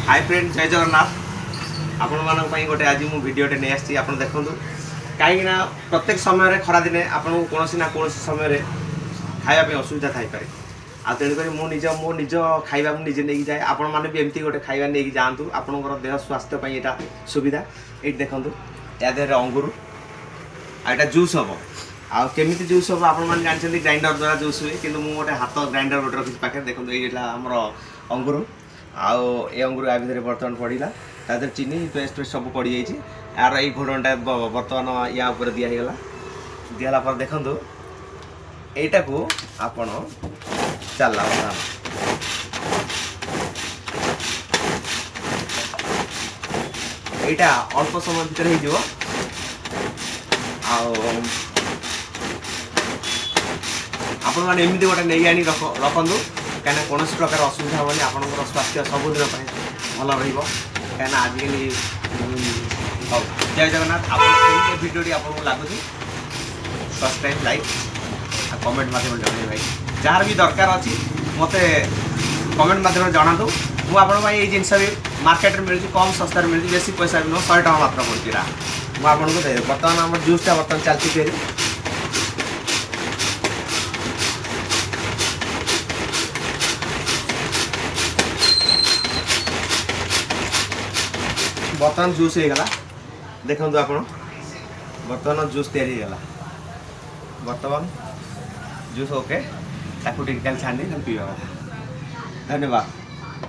Hi friend जय जगन्नाथ आपण मानक पई गोटे आज मु वीडियोटे नै आछि आपण देखंतु काई ना प्रत्येक समय रे खरा दिने आपण कोनोसी ना कोनोसी समय रे खाଇବା पे असुविधा थाई पारे आ तेन करी मो निज खाଇବା मु निजे नेकी जाय आपण माने भी एमती गोटे खाଇବା नेकी जांतु आपनकर देह स्वास्थ्य पई एटा सुविधा एट देखंतु या देह अंगुर आ एटा जूस हबो आ केमिति जूस हबो आपण माने जानछन्ती ग्राइंडर द्वारा जूस हुए किंतु मु गोटे हाथ ग्राइंडर गोटे रखि पाखे देखंतु एटा हमर अंगुर आउ ए अंगुर आ भितर बर्तमान पड़िला तादर चीनी पेस्ट सब पड़ जाइए यार ये घोड़टा बर्तमान या ऊपर दिगला दिगला पर देखु यटा को आपण चलला यहाँ अल्प समय भितर हो आपण मैंने एमती गोटे नहीं आनी रखु कहीं कौन प्रकार असुविधा हेनी आप स्वास्थ्य सबुदिन भल रही आजिकल जय जगन्नाथ आप भिडियो आपको लगुच सब्सक्राइब लाइक कमेंट मध्यम जन भाई जार भी दरकार अच्छी मत कमेंट मध्यम जनातु मुझे जिनस भी मार्केट मिलूँ कम सस्तार मिलूँ बेसी पैसा भी नुह 100 टका मात्र पड़ा मुझे दे बर्तमान आम जूसटा बर्तमान चलती फेरी बर्तमान जूस हो गला देखो आप बर्तमान जूस तैयारी गला बर्तमान जूस ओके ताकू टिके छाणी पीवा धन्यवाद।